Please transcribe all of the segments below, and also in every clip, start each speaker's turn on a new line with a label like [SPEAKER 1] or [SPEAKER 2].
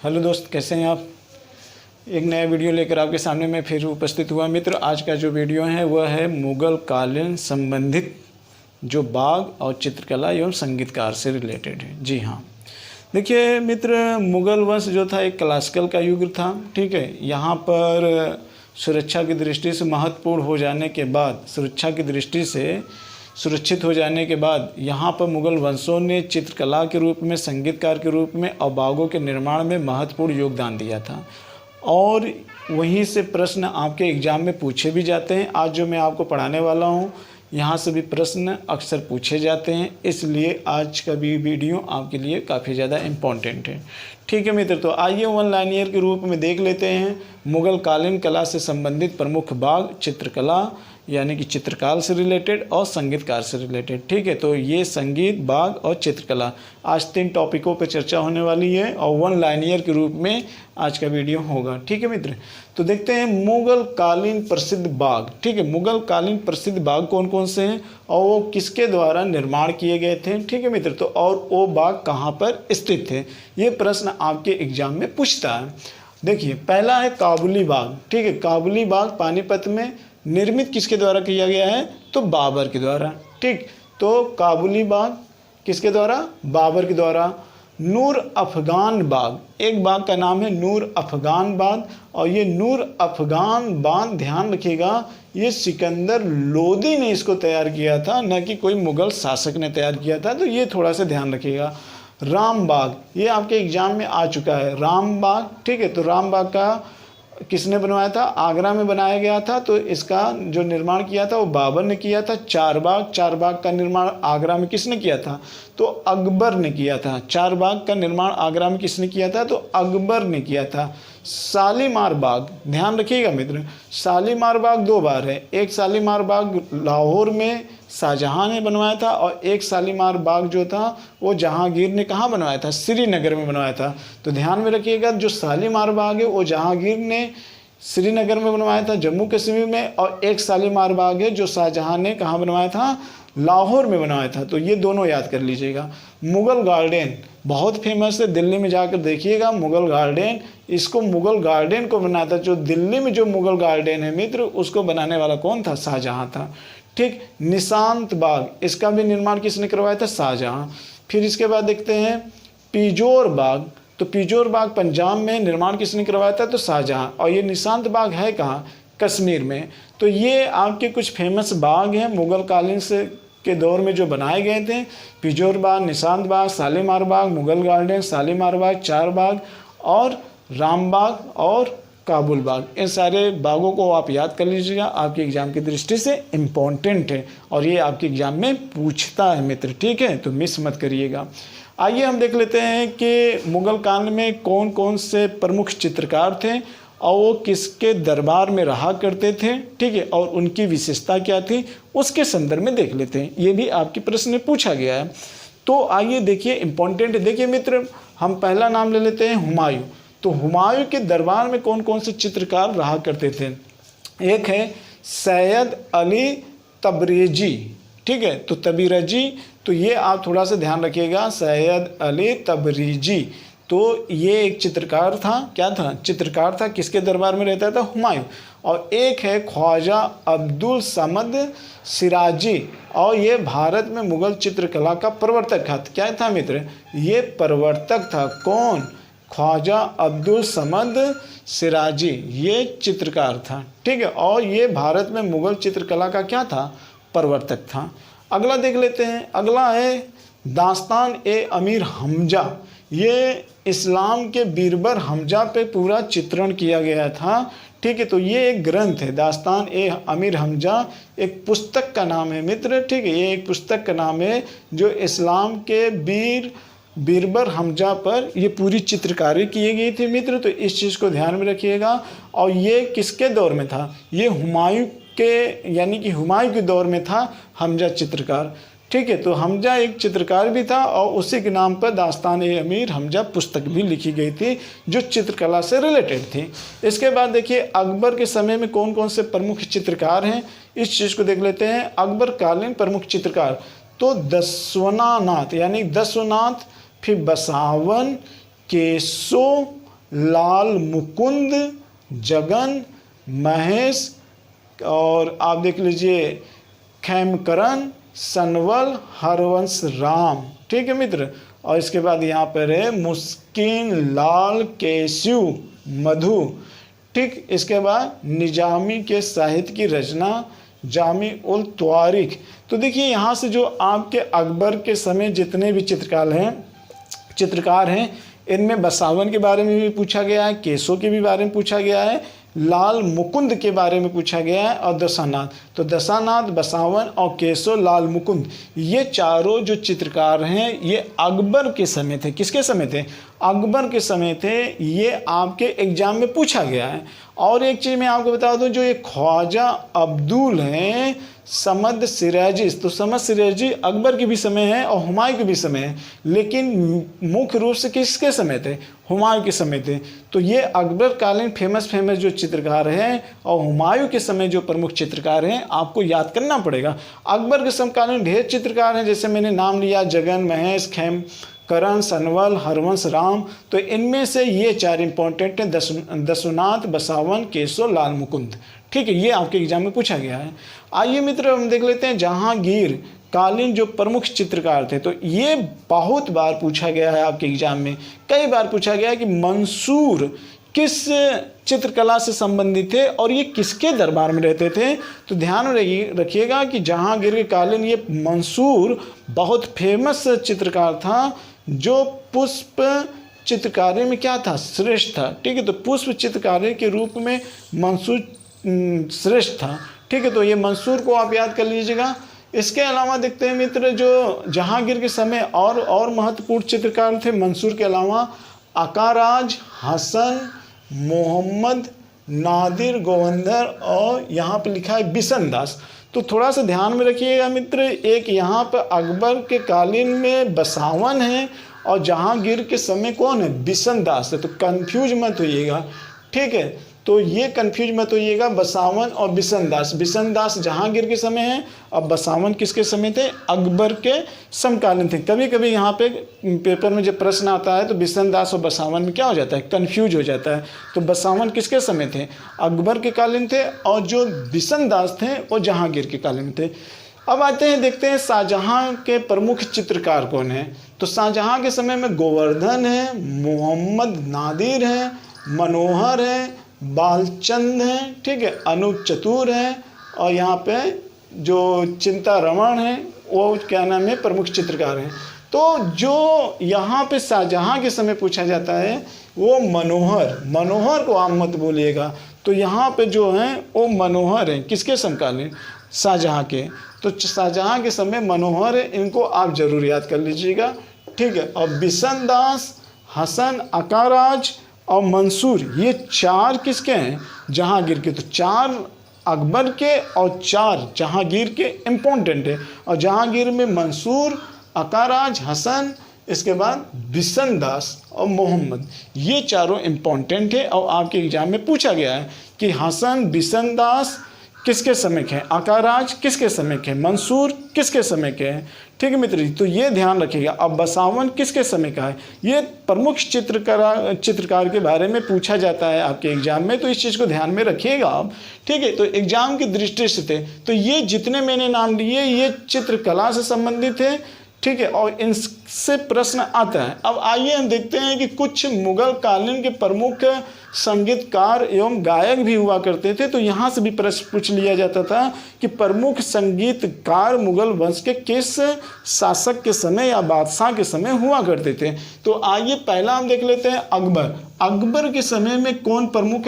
[SPEAKER 1] Hello दोस्त, कैसे हैं आप। एक नया वीडियो लेकर आपके सामने मैं फिर उपस्थित हुआ। मित्र, आज का जो वीडियो है वह है मुग़ल कालीन संबंधित जो बाग और चित्रकला एवं संगीतकार से रिलेटेड है। जी हाँ, देखिए मित्र, मुग़ल वंश जो था एक क्लासिकल का युग था। ठीक है, यहाँ पर सुरक्षा की दृष्टि से महत्वपूर्ण हो जाने के बाद, सुरक्षा की दृष्टि से सुरक्षित हो जाने के बाद यहाँ पर मुग़ल वंशों ने चित्रकला के रूप में, संगीतकार के रूप में और बागों के निर्माण में महत्वपूर्ण योगदान दिया था। और वहीं से प्रश्न आपके एग्ज़ाम में पूछे भी जाते हैं। आज जो मैं आपको पढ़ाने वाला हूँ, यहाँ से भी प्रश्न अक्सर पूछे जाते हैं, इसलिए आज का भी वीडियो आपके लिए काफ़ी ज़्यादा इम्पोर्टेंट है। ठीक है मित्र, तो आइए वन लाइनियर के रूप में देख लेते हैं मुग़ल कालीन कला से संबंधित प्रमुख बाग, चित्रकला यानी कि चित्रकार से रिलेटेड और संगीतकार से रिलेटेड। ठीक है, तो ये संगीत, बाग और चित्रकला, आज 3 टॉपिकों पर चर्चा होने वाली है और वन लाइनियर के रूप में आज का वीडियो होगा। ठीक है मित्र, तो देखते हैं मुग़ल कालीन प्रसिद्ध बाग। ठीक है, मुग़ल कालीन प्रसिद्ध बाग कौन कौन से हैं और वो किसके द्वारा निर्माण किए गए थे। ठीक है मित्र, तो और वो बाग कहाँ पर स्थित थे, ये प्रश्न आपके एग्जाम में पूछता है। देखिए, पहला है काबुली बाग। ठीक है, काबुली बाग पानीपत में निर्मित किसके द्वारा किया गया है, तो बाबर के द्वारा। ठीक, तो काबुली बाग किसके द्वारा, बाबर के द्वारा। नूर अफ़गान बाग, एक बाग का नाम है नूर अफ़गान बाग, और ये नूर अफ़गान बाग, ध्यान रखिएगा, ये सिकंदर लोदी ने इसको तैयार किया था, न कि कोई मुग़ल शासक ने तैयार किया था, तो ये थोड़ा सा ध्यान रखिएगा। राम बाग, ये आपके एग्जाम में आ चुका है, राम बाग। ठीक है, तो राम बाग का किसने बनवाया था, आगरा में बनाया गया था, तो इसका जो निर्माण किया था वो बाबर ने किया था। चार बाग का निर्माण आगरा में किसने किया था, तो अकबर ने किया था। चार बाग का निर्माण आगरा में किसने किया था, तो अकबर ने किया था। शालीमार बाग, ध्यान रखिएगा मित्र, शालीमार बाग 2 बार है। एक शालीमार बाग लाहौर में शाहजहां ने बनवाया था, और एक शालीमार बाग जो था वो जहांगीर ने कहाँ बनवाया था, श्रीनगर में बनवाया था। तो ध्यान में रखिएगा, जो शालीमार बाग है वो जहांगीर ने श्रीनगर में बनवाया था, जम्मू कश्मीर में, और एक शालीमार बाग है जो शाहजहां ने कहाँ बनवाया था, लाहौर में बनवाया था। तो ये दोनों याद कर लीजिएगा। मुग़ल गार्डन बहुत फेमस है, दिल्ली में जाकर देखिएगा मुग़ल गार्डन। इसको मुग़ल गार्डन को बनाया था, जो दिल्ली में जो मुग़ल गार्डन है मित्र, उसको बनाने वाला कौन था, शाहजहां था। ठीक, निशांत बाग, इसका भी निर्माण किसने करवाया था, शाहजहां। फिर इसके बाद देखते हैं पिजोर बाग, तो पिजोर बाग पंजाब में निर्माण किसने करवाया था, तो शाहजहां। और ये निशांत बाग है कहाँ, कश्मीर में। तो ये आपके कुछ फेमस बाग हैं मुग़ल कालीन से के दौर में जो बनाए गए थे। पिजोर बाग, निशांत बाग, शालीमार बाग, मुग़ल गार्डन, शालीमार बाग, चार बाग और राम बाग और काबुल बाग, इन सारे बागों को आप याद कर लीजिएगा, आपके एग्जाम की दृष्टि से इम्पोर्टेंट है और ये आपके एग्जाम में पूछता है मित्र। ठीक है, तो मिस मत करिएगा। आइए हम देख लेते हैं कि मुग़ल काल में कौन कौन से प्रमुख चित्रकार थे और वो किसके दरबार में रहा करते थे। ठीक है, और उनकी विशेषता क्या थी, उसके संदर्भ में देख लेते हैं। ये भी आपके प्रश्न में पूछा गया है। तो आइए देखिए, इम्पोर्टेंट देखिए मित्र, हम पहला नाम ले लेते हैं हुमायूं। तो हुमायूं के दरबार में कौन कौन से चित्रकार रहा करते थे, एक है सैयद अली तबरेजी। ठीक है, तो तबरेजी, तो ये आप थोड़ा सा ध्यान रखिएगा, सैयद अली तबरेजी। तो ये एक चित्रकार था, क्या था, चित्रकार था, किसके दरबार में रहता था, हुमायूं। और एक है ख्वाजा अब्दुल समद सिराजी, और ये भारत में मुग़ल चित्रकला का प्रवर्तक था। क्या था मित्र, ये प्रवर्तक था, कौन, ख्वाजा अब्दुल समद सिराजी, ये चित्रकार था। ठीक है, और ये भारत में मुग़ल चित्रकला का क्या था, प्रवर्तक था। अगला देख लेते हैं, अगला है दास्तान ए अमीर हमजा। ये इस्लाम के बीरबल हमजा पे पूरा चित्रण किया गया था। ठीक है, तो ये एक ग्रंथ है, दास्तान ए अमीर हमजा एक पुस्तक का नाम है मित्र। ठीक है, ये एक पुस्तक का नाम है जो इस्लाम के बीरबल हमजा पर ये पूरी चित्रकारी की गई थी मित्र। तो इस चीज़ को ध्यान में रखिएगा। और ये किसके दौर में था, ये हुमायूं के, यानी कि हुमायूं के दौर में था हमजा चित्रकार। ठीक है, तो हमजा एक चित्रकार भी था और उसी के नाम पर दास्तान ए अमीर हमजा पुस्तक भी लिखी गई थी जो चित्रकला से रिलेटेड थी। इसके बाद देखिए अकबर के समय में कौन कौन से प्रमुख चित्रकार हैं, इस चीज़ को देख लेते हैं। अकबर कालीन प्रमुख चित्रकार, तो दस्वनानाथ यानी दस्वनाथ, फिर बसावन, केशो, लाल मुकुंद, जगन, महेश, और आप देख लीजिए खेमकरण, सनवल, हरवंश राम। ठीक है मित्र। और इसके बाद यहाँ पर है मुस्किन, लाल, केशव, मधु। ठीक, इसके बाद निजामी के साहित्य की रचना जामी उल त्वारिख। तो देखिए यहाँ से जो आपके अकबर के समय जितने भी चित्रकार हैं इनमें बसावन के बारे में भी पूछा गया है, केशव के भी बारे में पूछा गया है, लाल मुकुंद के बारे में पूछा गया है और दशानाथ। तो दशानाथ, बसावन और केशव, लाल मुकुंद, ये चारों जो चित्रकार हैं ये अकबर के समय थे। किसके समय थे? अकबर के समय थे। ये आपके एग्जाम में पूछा गया है। और एक चीज़ मैं आपको बता दूं, जो ये ख्वाजा अब्दुल हैं समद सिराजी, तो समद सिराजी अकबर के भी समय है और हुमायूं के भी समय है, लेकिन मुख्य रूप से किसके समय थे? हुमायूं के समय थे। तो ये अकबर कालीन फेमस जो चित्रकार हैं और हुमायूं के समय जो प्रमुख चित्रकार हैं आपको याद करना पड़ेगा। अकबर के समकालीन ढेर चित्रकार हैं, जैसे मैंने नाम लिया जगन, महेश, खेमकरण, सनवल, हरवंश राम। तो इनमें से ये चार इंपॉर्टेंट हैं, दशानाथ, बसावन, केशव, लाल मुकुंद। ठीक है, ये आपके एग्जाम में पूछा गया है। आइए मित्र हम देख लेते हैं जहांगीर कालीन जो प्रमुख चित्रकार थे। तो ये बहुत बार पूछा गया है आपके एग्जाम में, कई बार पूछा गया है कि मंसूर किस चित्रकला से संबंधित थे और ये किसके दरबार में रहते थे। तो ध्यान रखिएगा कि जहांगीर के कालीन ये मंसूर बहुत फेमस चित्रकार था, जो पुष्प चित्रकारी में क्या था? श्रेष्ठ था। ठीक है, तो पुष्प चित्रकारी के रूप में मंसूर श्रेष्ठ था। ठीक है, तो ये मंसूर को आप याद कर लीजिएगा। इसके अलावा देखते हैं मित्र, जो जहांगीर के समय और महत्वपूर्ण चित्रकार थे मंसूर के अलावा, अकाराज, हसन, मोहम्मद, नादिर, गोवंदर और यहाँ पे लिखा है बिशन दास। तो थोड़ा सा ध्यान में रखिएगा मित्र, एक यहाँ पर अकबर के कालीन में बसावन है और जहांगीर के समय कौन है? बिशन दास है। तो कंफ्यूज मत होइएगा। ठीक है, तो ये कंफ्यूज मत होइएगा, बसावन और बिशन दास। बिशन दास जहांगीर के समय है और बसावन किसके समय थे? अकबर के समकालीन थे। कभी कभी यहाँ पे पेपर में जब प्रश्न आता है तो बिशन दास और बसावन में क्या हो जाता है? कंफ्यूज हो जाता है। तो बसावन किसके समय थे? अकबर के कालीन थे, और जो बिशन दास थे वो जहांगीर के कालीन में थे। अब आते हैं, देखते हैं शाहजहां के प्रमुख चित्रकार कौन है। तो शाहजहां के समय में गोवर्धन है, मोहम्मद नादिर है, मनोहर है, बालचंद हैं। ठीक है, अनूप चतुर हैं, और यहाँ पे जो चिंता रमण है वो क्या नाम है? प्रमुख चित्रकार हैं। तो जो यहाँ पे शाहजहां के समय पूछा जाता है वो मनोहर को आप मत बोलिएगा। तो यहाँ पे जो हैं वो मनोहर हैं, किसके समकालीन? शाहजहां के। तो शाहजहां के समय मनोहर है, इनको आप जरूर याद कर लीजिएगा। ठीक है, और बिशन दास, हसन, अकाराज और मंसूर, ये चार किसके हैं? जहांगीर के। तो चार अकबर के और चार जहांगीर के इम्पोर्टेंट है। और जहांगीर में मंसूर, अकाराज, हसन, इसके बाद बिशन दास और मोहम्मद, ये चारों इम्पोर्टेंट है और आपके एग्जाम में पूछा गया है कि हसन, बिशन दास किसके समय के हैं, अकाराज किसके समय के हैं, मंसूर किसके समय के हैं। ठीक है मित्र, तो ये ध्यान रखिएगा। अब बसावन किसके समय का है? ये प्रमुख चित्रकार के बारे में पूछा जाता है आपके एग्जाम में, तो इस चीज़ को ध्यान में रखिएगा आप। ठीक है, तो एग्जाम की दृष्टि से थे तो ये जितने मैंने नाम लिए ये चित्रकला से संबंधित है। ठीक है, और इनसे प्रश्न आता है। अब आइए हम देखते हैं कि कुछ मुगल कालीन के प्रमुख संगीतकार एवं गायक भी हुआ करते थे। तो यहाँ से भी प्रश्न पूछ लिया जाता था कि प्रमुख संगीतकार मुगल वंश के किस शासक के समय या बादशाह के समय हुआ करते थे। तो आइए पहला हम देख लेते हैं अकबर के समय में कौन प्रमुख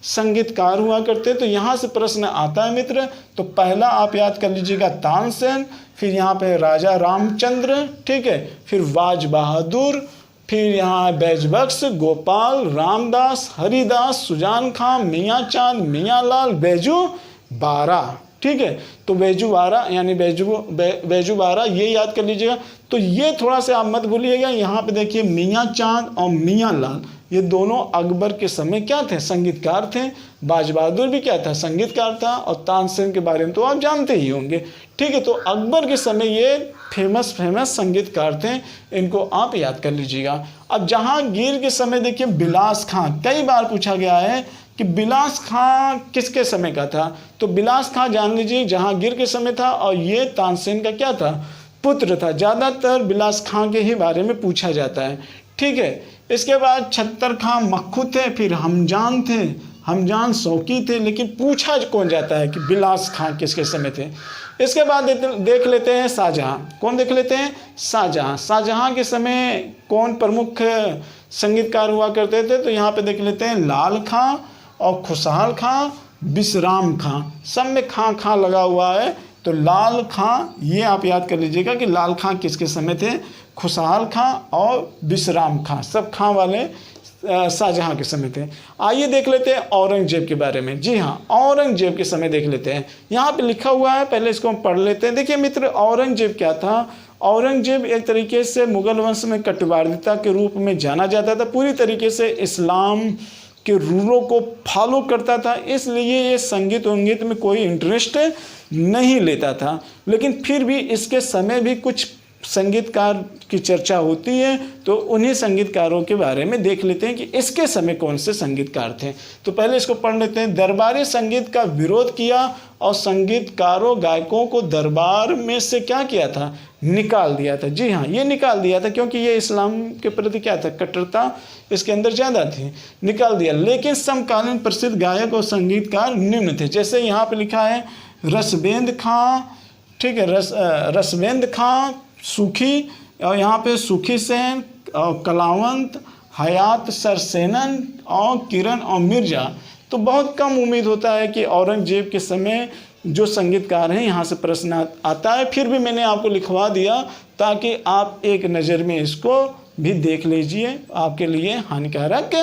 [SPEAKER 1] संगीतकार हुआ करते। तो यहाँ से प्रश्न आता है मित्र। तो पहला आप याद कर लीजिएगा तानसेन, फिर यहाँ पे राजा रामचंद्र, ठीक है, फिर वाज बहादुर, फिर यहाँ बैजबख्श, गोपाल, रामदास, हरिदास, सुजान खां, मियाँ चांद, मियाँ लाल, बैजू बारा। ठीक है, तो बैजू बारा यानी बैजू बारा ये याद कर लीजिएगा। तो ये थोड़ा सा आप मत भूलिएगा। यहाँ पे देखिए मियाँ चांद और मियाँ लाल, ये दोनों अकबर के समय क्या थे, संगीतकार थे। बाज बहादुर भी क्या था, संगीतकार था। और तानसेन के बारे में तो आप जानते ही होंगे, ठीक है। तो अकबर के समय ये फेमस संगीतकार थे, इनको आप याद कर लीजिएगा। अब जहांगीर के समय देखिए बिलास खां, कई बार पूछा गया है कि बिलास खां किसके समय का था, तो बिलास खां जान लीजिए जहांगीर के समय था, और ये तानसेन का क्या था, पुत्र था। ज़्यादातर बिलास खां के ही बारे में पूछा जाता है, ठीक है। इसके बाद छत्तर खां मक्खू थे, फिर हमजान थे, हमजान शौकी थे, लेकिन पूछा कौन जाता है कि बिलास खां किसके समय थे। इसके बाद देख लेते हैं शाहजहां। कौन देख लेते हैं, शाहजहां। शाहजहां के समय कौन प्रमुख संगीतकार हुआ करते थे, तो यहाँ पे देख लेते हैं लाल खां और खुशहाल खां, विश्राम खां, सब में खां खां लगा हुआ है। तो लाल खां ये आप याद कर लीजिएगा कि लाल खां किसके समय थे, खुशहाल खां और विश्राम खां, सब खां वाले शाहजहां के समय थे। आइए देख लेते हैं औरंगजेब के बारे में। जी हाँ, औरंगजेब के समय देख लेते हैं, यहाँ पे लिखा हुआ है, पहले इसको हम पढ़ लेते हैं। देखिए मित्र, औरंगजेब क्या था, औरंगजेब एक तरीके से मुगल वंश में कट्टरवादिता के रूप में जाना जाता था, पूरी तरीके से इस्लाम के रूलों को फॉलो करता था, इसलिए ये संगीत वंगीत में कोई इंटरेस्ट नहीं लेता था। लेकिन फिर भी इसके समय भी कुछ संगीतकार की चर्चा होती है, तो उन्हीं संगीतकारों के बारे में देख लेते हैं कि इसके समय कौन से संगीतकार थे। तो पहले इसको पढ़ लेते हैं। दरबारी संगीत का विरोध किया और संगीतकारों गायकों को दरबार में से क्या किया था, निकाल दिया था। जी हाँ, ये निकाल दिया था, क्योंकि ये इस्लाम के प्रति क्या था, कट्टरता इसके अंदर ज़्यादा थी, निकाल दिया। लेकिन समकालीन प्रसिद्ध गायक और संगीतकार निम्न थे, जैसे यहाँ पे लिखा है रसवेंद्र खां, ठीक है, रसवेंद्र खां सुखी, और यहाँ पे सुखी सेन और कलावंत, हयात सरसेनन और किरण और मिर्जा। तो बहुत कम उम्मीद होता है कि औरंगजेब के समय जो संगीतकार हैं यहाँ से प्रश्न आता है, फिर भी मैंने आपको लिखवा दिया ताकि आप एक नज़र में इसको भी देख लीजिए, आपके लिए हानिकारक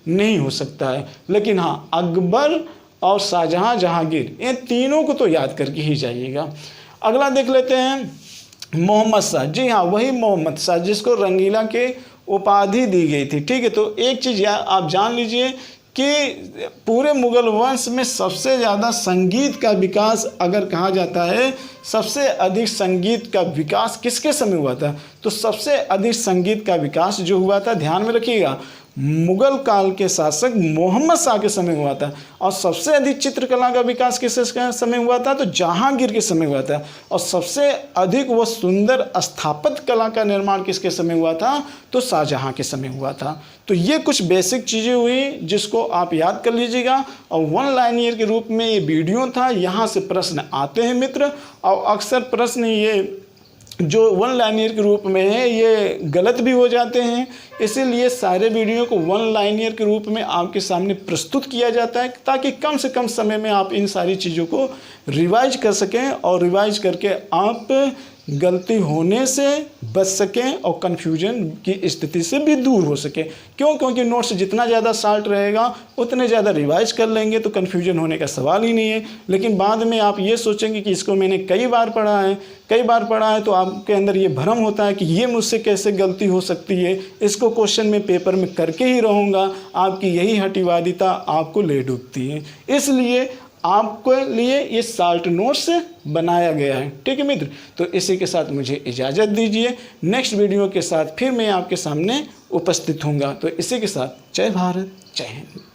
[SPEAKER 1] नहीं हो सकता है। लेकिन हाँ, अकबर और शाहजहां, जहांगीर, इन तीनों को तो याद करके ही जाइएगा। अगला देख लेते हैं मोहम्मद शाह। जी हाँ, वही मोहम्मद शाह जिसको रंगीला के उपाधि दी गई थी, ठीक है। तो एक चीज़ आप जान लीजिए कि पूरे मुगल वंश में सबसे ज़्यादा संगीत का विकास अगर कहा जाता है, सबसे अधिक संगीत का विकास किसके समय हुआ था, तो सबसे अधिक संगीत का विकास जो हुआ था, ध्यान में रखिएगा, मुगल काल के शासक मोहम्मद शाह के समय हुआ था। और सबसे अधिक चित्रकला का विकास किसके समय हुआ था, तो जहांगीर के समय हुआ था। और सबसे अधिक वो सुंदर स्थापत्य कला का निर्माण किसके समय हुआ था, तो शाहजहां के समय हुआ था। तो ये कुछ बेसिक चीज़ें हुई जिसको आप याद कर लीजिएगा। और वन लाइनियर के रूप में ये वीडियो था, यहाँ से प्रश्न आते हैं मित्र, और अक्सर प्रश्न ये जो वन लाइनियर के रूप में है ये गलत भी हो जाते हैं, इसीलिए सारे वीडियो को वन लाइनियर के रूप में आपके सामने प्रस्तुत किया जाता है, ताकि कम से कम समय में आप इन सारी चीज़ों को रिवाइज कर सकें, और रिवाइज करके आप गलती होने से बच सकें और कन्फ्यूजन की स्थिति से भी दूर हो सके। क्यों, क्योंकि नोट्स जितना ज़्यादा शार्ट रहेगा उतने ज़्यादा रिवाइज कर लेंगे तो कन्फ्यूजन होने का सवाल ही नहीं है। लेकिन बाद में आप ये सोचेंगे कि इसको मैंने कई बार पढ़ा है, तो आपके अंदर ये भ्रम होता है कि ये मुझसे कैसे गलती हो सकती है, इसको क्वेश्चन में पेपर में करके ही रहूँगा। आपकी यही हठीवादिता आपको ले डूबती है, इसलिए आपके लिए ये शार्ट नोट्स बनाया गया है, ठीक है मित्र। तो इसी के साथ मुझे इजाज़त दीजिए, नेक्स्ट वीडियो के साथ फिर मैं आपके सामने उपस्थित होऊंगा। तो इसी के साथ जय भारत, जय हिंद।